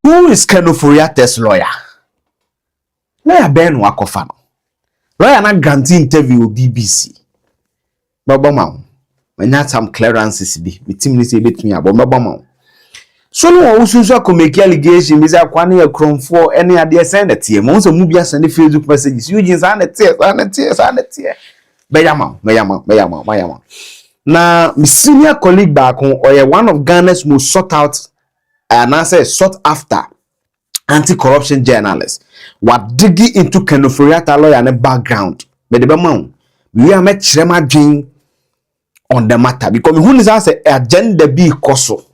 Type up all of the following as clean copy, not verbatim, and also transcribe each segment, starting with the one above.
Who is Ken Ofori Atta's lawyer? Lawyer Ben Wakofano. Lawyer na grantee interview BBC. Baba ma. When had some clearances be. Me team ni say betumi abo baba ma. So no ususu akomeki allegation bi say akwane Akroma for any ade send the tie. Mo so mu bia send Facebook messages. You just send the tie. Bayama. Now, my senior colleague back on or one of Ghana's most sought out and I say sought after anti-corruption journalists. What digging into Ken Ofori Atta lawyer and a background. But the amount we are met Shrema Jane on the matter because who is as agenda be koso.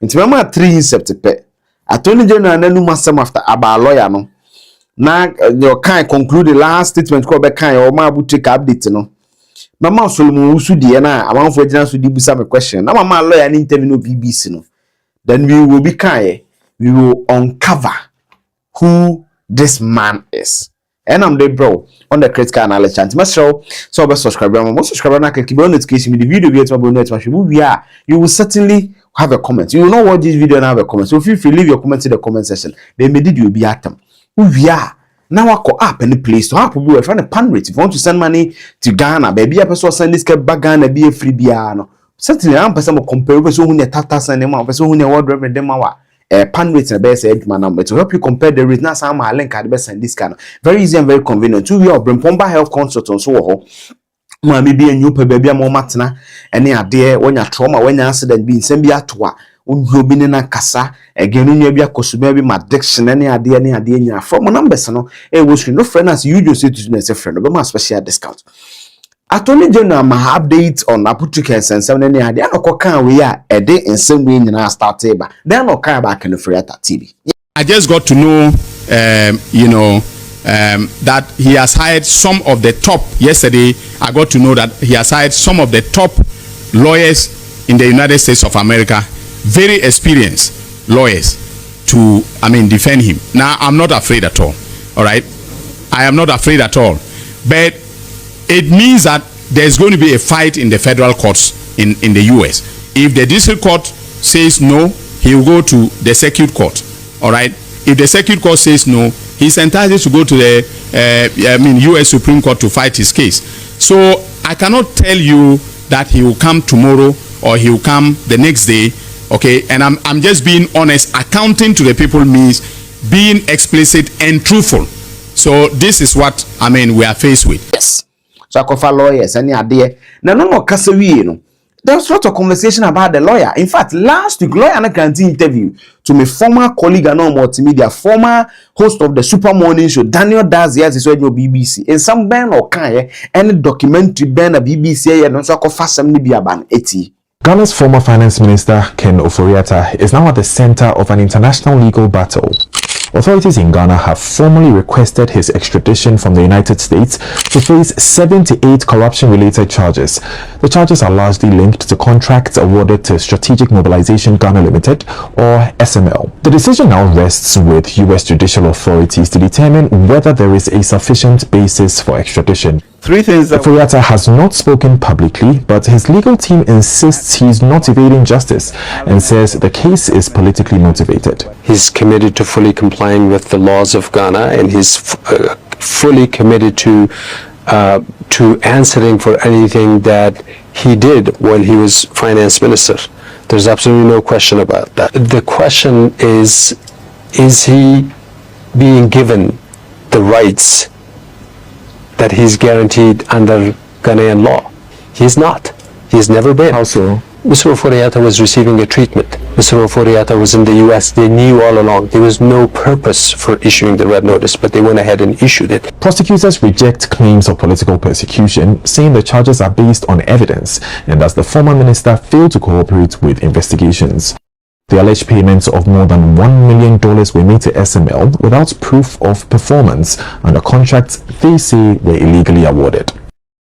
It's remember 3 in September. Attorney General Nenu Masam after about lawyer no. Now your kind conclude the last statement called back kind or ma take update no. Mama Solomon Usudi na amount for general Sudi busa me question. Now mama lawyer an interview no BBC no. Then we will be kind. We will uncover who this man is. And I'm there, bro, on the critical analysis channel. Must show so be subscribe. Most subscriber na click on notification. The video we you will certainly have a comment. You will not watch this video and have a comment. So if you leave your comment in the comment section, then maybe you will be at them. We are. Now I call up any place to help you find a pan rate. If you want to send money to Ghana, baby, a person send this back Ghana be a free piano. Certainly, I'm person will compare person who need tata send them out, person who need wardrobe and them out. Pan rate and best edge man number to help you compare the rate. Now, some are link at the best and this kind of very easy and very convenient. 2 years of Brempomba Health Consultants. So, maybe a new baby a more matna, any idea when you're trauma, when you accident being sent be at what. Unhobini na kasa again you be akosube be my diction any idea from numbers no e was no friend as you just say to a friend but my special discount. Attorney General my update on Aputrikens and 7 any idea no can we are a day in same way in our start table then no care about Ken Ofori Atta TV. I just got to know that he has hired some of the top yesterday. I got to know that he has hired some of the top lawyers in the United States of America, very experienced lawyers to defend him. Now I'm not afraid at all. All right, I am not afraid at all, but it means that there's going to be a fight in the federal courts in the US. If the district court says no, he will go to the circuit court. All right, if the circuit court says no, he's entitled to go to the US Supreme Court to fight his case. So I cannot tell you that he will come tomorrow or he will come the next day. Okay, and I'm just being honest. Accounting to the people means being explicit and truthful. So this is what we are faced with. Yes. So I call for lawyers any idea. No kasa wie no. There's a lot of conversation about the lawyer. In fact, last week lawyer na grantee interview to my former colleague and multimedia, former host of the Super Morning Show, Daniel Dazias is on your BBC. And some ben or can any documentary ben a BBC and also call fast some be ban 80. Ghana's former finance minister, Ken Ofori Atta, is now at the center of an international legal battle. Authorities in Ghana have formally requested his extradition from the United States to face 78 corruption-related charges. The charges are largely linked to contracts awarded to Strategic Mobilization Ghana Limited, or SML. The decision now rests with U.S. judicial authorities to determine whether there is a sufficient basis for extradition. Three things that Ofori Atta has not spoken publicly, but his legal team insists he's not evading justice and says the case is politically motivated. He's committed to fully complying with the laws of Ghana, and he's fully committed to answering for anything that he did when he was finance minister. There's absolutely no question about that. The question is he being given the rights that he's guaranteed under Ghanaian law? He's not. He's never been. How so? Mr. Ofori Atta was receiving a treatment. Mr. Ofori Atta was in the US. They knew all along. There was no purpose for issuing the red notice, but they went ahead and issued it. Prosecutors reject claims of political persecution, saying the charges are based on evidence and as the former minister failed to cooperate with investigations. The alleged payments of more than $1 million were made to SML without proof of performance under contracts they say were illegally awarded.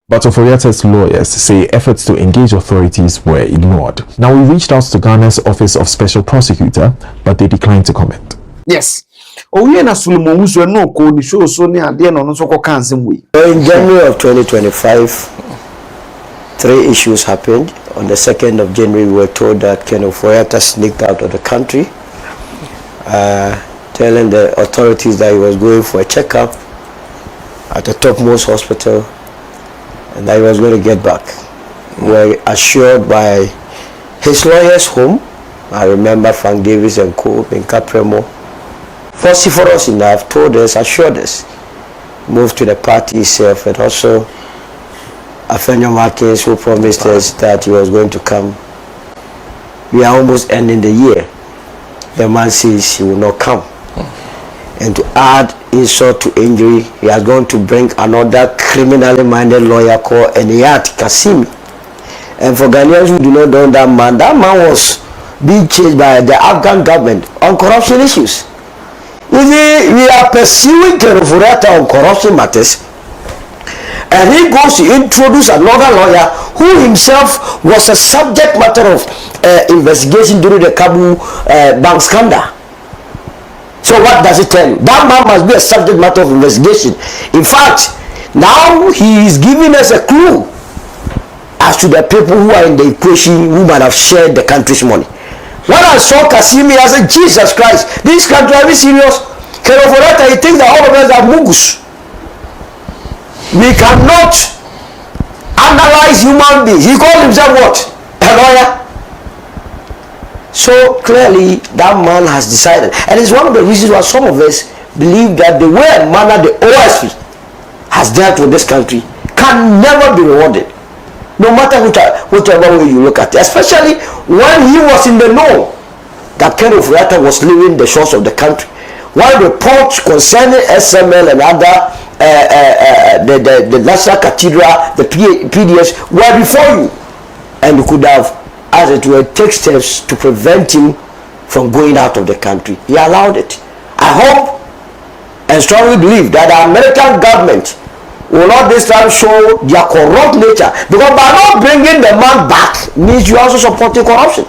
But Ofori Atta's lawyers say efforts to engage authorities were ignored. Now, we reached out to Ghana's Office of Special Prosecutor, but they declined to comment. Yes. In January of 2025, 3 issues happened. On the 2nd of January, we were told that Ken Ofori Atta sneaked out of the country. telling the authorities that he was going for a checkup at the topmost hospital and that he was going to get back. We were assured by his lawyers home. I remember Frank Davis and co in Akroma, vociferous enough, told us, assured us, moved to the party itself, and also Afenyo Markins, who promised us that he was going to come. We are almost ending the year. The man says he will not come. And to add insult to injury, he has gone to bring another criminally minded lawyer called Eniyat Kasimi. And for Ghanaians who do not know that man was being chased by the Afghan government on corruption issues. You see, we are pursuing Ken Ofori Atta on corruption matters, and he goes to introduce another lawyer who himself was a subject matter of investigation during the Kabul bank scandal. So what does it tell you? That man must be a subject matter of investigation. In fact, now he is giving us a clue as to the people who are in the equation who might have shared the country's money. When I saw Kasimi, I said, Jesus Christ, this country, are we serious? Ken Ofori Atta, he thinks that all of us are mugus. We cannot analyze human beings. He called himself what? A lawyer. So clearly, that man has decided. And it's one of the reasons why some of us believe that the way and manner the OSP has dealt with this country can never be rewarded. No matter whichever way you look at it, especially when he was in the know that Ken Ofori Atta was leaving the shores of the country. While reports concerning SML and other the National Cathedral, the PDS were before you, and you could have, as it were, take steps to prevent him from going out of the country. He allowed it. I hope and strongly believe that the American government will not this time show their corrupt nature, because by not bringing the man back means you also supporting corruption.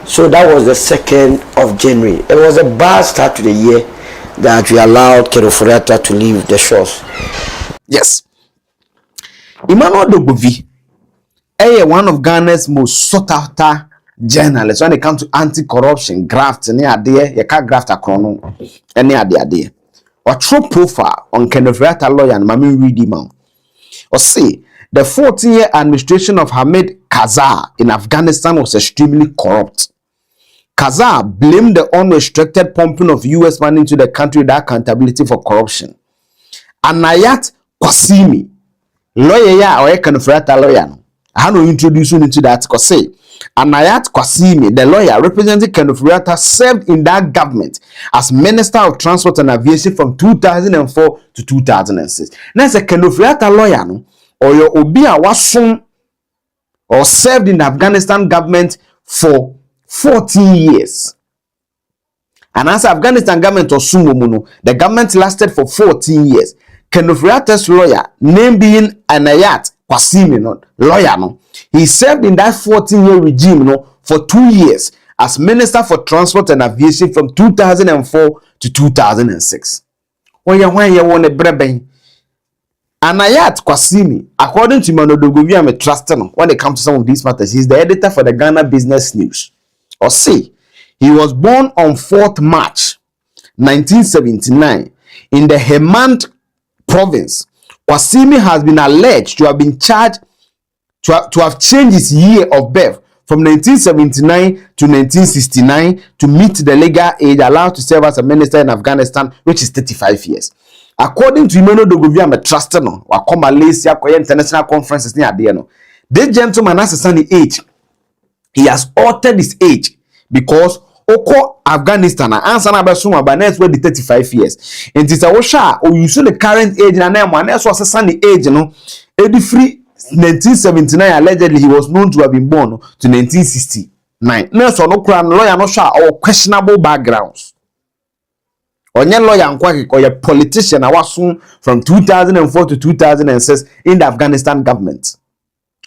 So that was the 2nd of January. It was a bad start to the year that we allowed Ken Ofori Atta to leave the shores. Yes. Emmanuel Dogbovi, one of Ghana's most sought after journalists when it comes to anti-corruption, graft, any idea, you can't graft Akroma, any idea. Or true profile on Ken Ofori Atta lawyer and Mami read him out. Or say the 14-year administration of Hamid Karzai in Afghanistan was extremely corrupt. Karzai blamed the unrestricted pumping of US money into the country without accountability for corruption. Anayat Kwasimi, lawyer or Ken Ofori Atta lawyer, I have to introduce you into that because say Anayat Kwasimi, the lawyer representing Ken Ofori Atta, served in that government as Minister of Transport and Aviation from 2004 to 2006. Now, it's a Ken Ofori Atta lawyer, no, or your Obia was or served in the Afghanistan government for 14 years. And as Afghanistan government or Sumomuno, the government lasted for 14 years. Ken Ofori Atta's lawyer, name being Anayat Kwasimi, no, lawyer, no, he served in that 14-year regime, no, for 2 years as Minister for Transport and Aviation from 2004 to 2006. Why you want a breben? Anayat Kwasimi, according to Manodogovi, I'm a trusted when it comes to some of these matters. He's the editor for the Ghana Business News. Or say, he was born on 4th March 1979 in the Hemant province. Kwasimi has been alleged to have been charged to have changed his year of birth from 1979 to 1969 to meet the legal age allowed to serve as a minister in Afghanistan, which is 35 years. According to Emmanuel Dogbovi, I'm a trusted no. Wako Malaysia, Korea international conferences near the no. This gentleman has a sunny age. He has altered his age because Oko Afghanistan answer na besuma ba next where the 35 years. And it's a washa or you see the current age na name one else was a sunny age no. Edi free 1979 allegedly he was known to have been born to 1969. No so no kran lawyer no sha or questionable backgrounds. Onye lawyer nkwa or a politician awasun from 2004 to 2006 in the Afghanistan government.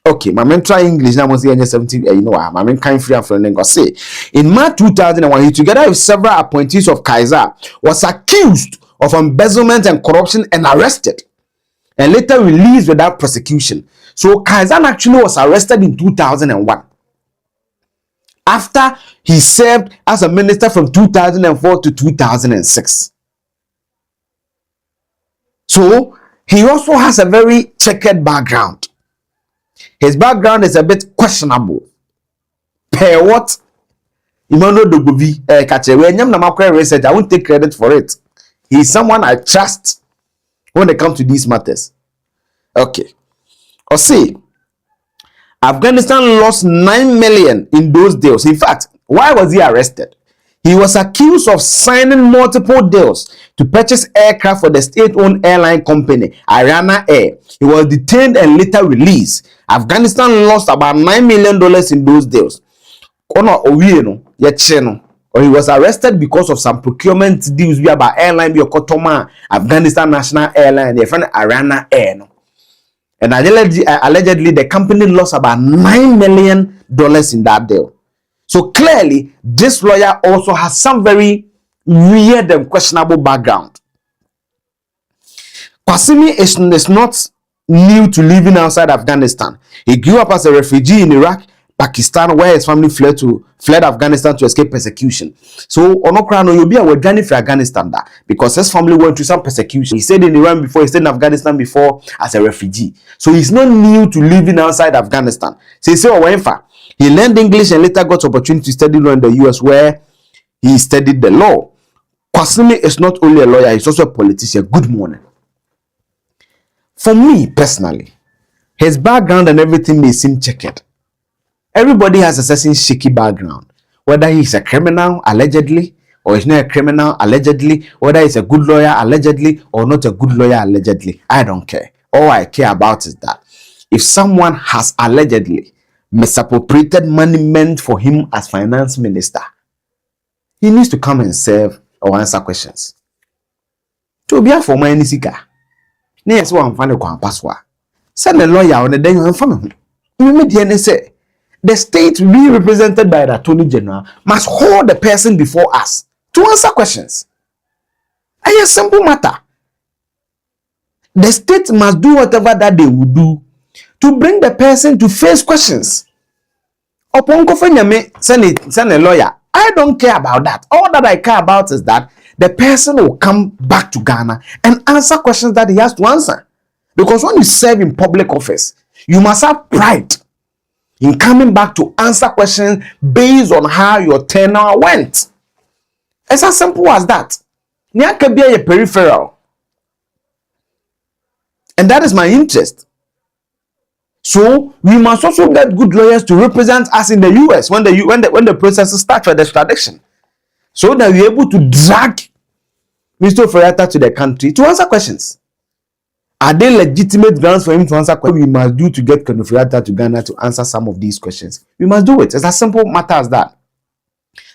Okay, my men try English now. Must 70. You know, my men can't free and friendly. Say in March 2001, he together with several appointees of Karzai was accused of embezzlement and corruption and arrested, and later released without prosecution. So Karzai actually was arrested in 2001. after he served as a minister from 2004 to 2006. So he also has a very checkered background. His background is a bit questionable. Per what Emmanuel Dogovi research, I won't take credit for it. He's someone I trust when it comes to these matters. Okay. Or see, Afghanistan lost 9 million in those deals. In fact, why was he arrested? He was accused of signing multiple deals to purchase aircraft for the state-owned airline company, Ariana Air. He was detained and later released. Afghanistan lost about $9 million in those deals. Or he was arrested because of some procurement deals about airline, Afghanistan National Airline, their friend Ariana Air. And allegedly, the company lost about $9 million in that deal. So clearly, this lawyer also has some very weird and questionable background. Qasimi is not new to living outside Afghanistan. He grew up as a refugee in Iraq, Pakistan, where his family fled Afghanistan to escape persecution. So, Onokrano, you'll be a journey for Afghanistan because his family went through some persecution. He stayed in Iran before, he stayed in Afghanistan before as a refugee. So, he's not new to living outside Afghanistan. So, he said, he learned English and later got opportunity to study law in the US, where he studied the law. Qasimi is not only a lawyer, he's also a politician. Good morning. For me personally, his background and everything may seem checkered. Everybody has a certain shaky background, whether he's a criminal allegedly or he's not a criminal allegedly, whether he's a good lawyer allegedly or not a good lawyer allegedly. I don't care. All I care about is that if someone has allegedly misappropriated money meant for him as finance minister, he needs to come and serve or answer questions. To be a former NCK, near so I'm finding a password. Send a lawyer on the day you inform him. You say the state being represented by the Attorney General must hold the person before us to answer questions. A simple matter. The state must do whatever that they will do to bring the person to face questions. Upon send a lawyer. I don't care about that. All that I care about is that the person will come back to Ghana and answer questions that he has to answer. Because when you serve in public office, you must have pride in coming back to answer questions based on how your tenure went. It's as simple as that. Nya can be a peripheral. And that is my interest. So we must also get good lawyers to represent us in the US when the process starts for the extradition. So that we're able to drag Mr. Ofori Atta to the country to answer questions. Are there legitimate grounds for him to answer questions? We must do to get Ken Ofori Atta to Ghana to answer some of these questions. We must do it. It's as simple matter as that.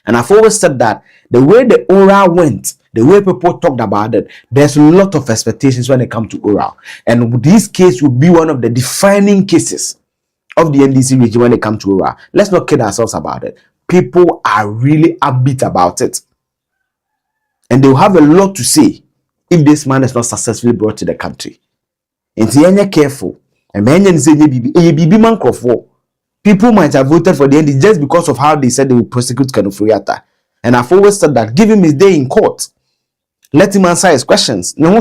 And I've always said that the way the oral went, the way people talked about it, there's a lot of expectations when it comes to oral. And this case will be one of the defining cases of the NDC region when it comes to oral. Let's not kid ourselves about it. People are really upbeat about it. And they will have a lot to say if this man is not successfully brought to the country. And so careful. And people might have voted for the NDC just because of how they said they will prosecute Ken Ofori Atta. And I've always said that give him his day in court. Let him answer his questions. That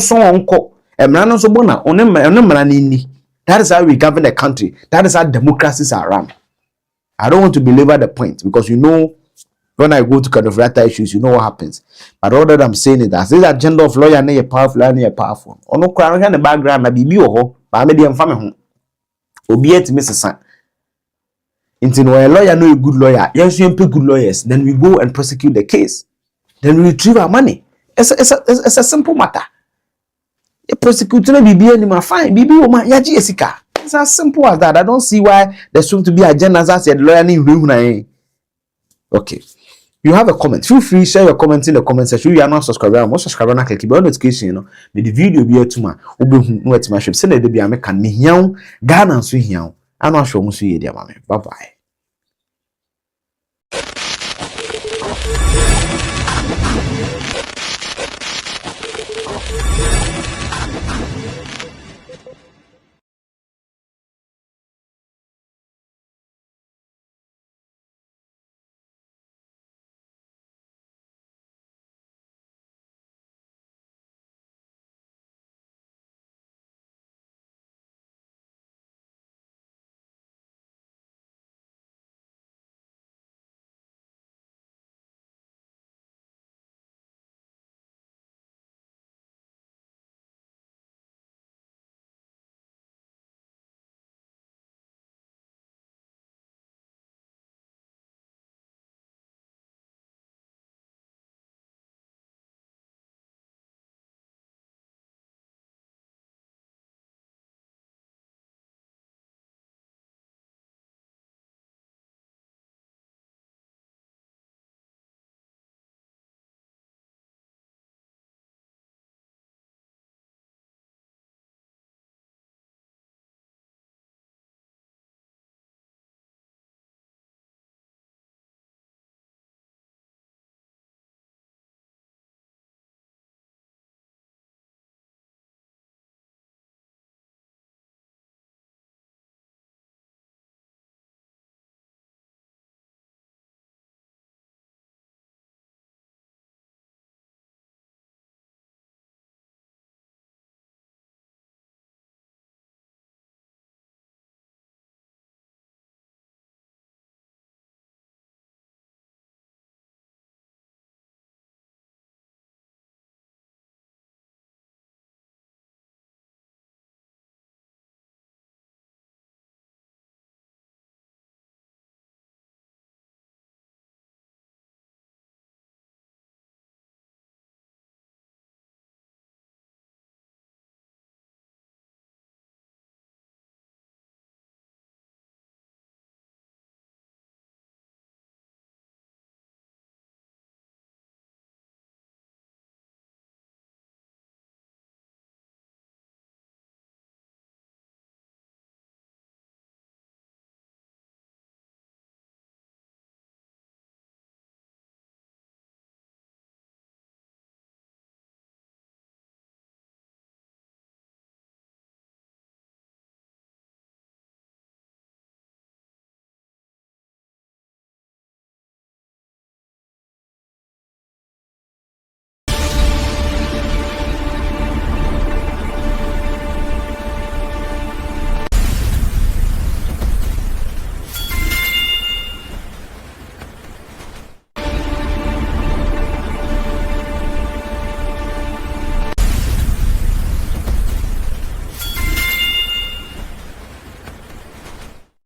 is how we govern the country. That is how democracies are run. I don't want to belabor the point because you know when I go to Ken Ofori Atta issues, you know what happens. But all that I'm saying is that this agenda of lawyer and powerful and powerful. On no crown in the background, I be ho, but I made them family home. Obiet Mrs. San. Until a lawyer know a good lawyer, yes, you pay good lawyers, then we go and prosecute the case. Then we retrieve our money. It's a simple matter. You prosecute no BB anymore, fine. BB woman, yaji esika. It's as simple as that. I don't see why there's going to be agenda as I said lawyer ni. Okay. You have a comment. Feel free share your comments in the comment section. You are not subscribed. I'm not subscribed. Na click the notification. You know, may the video be here tomorrow. Ube no eti ma shop. Send the be American me hiao. Ghana so hiao. I know show musu ye dia mame. Bye bye.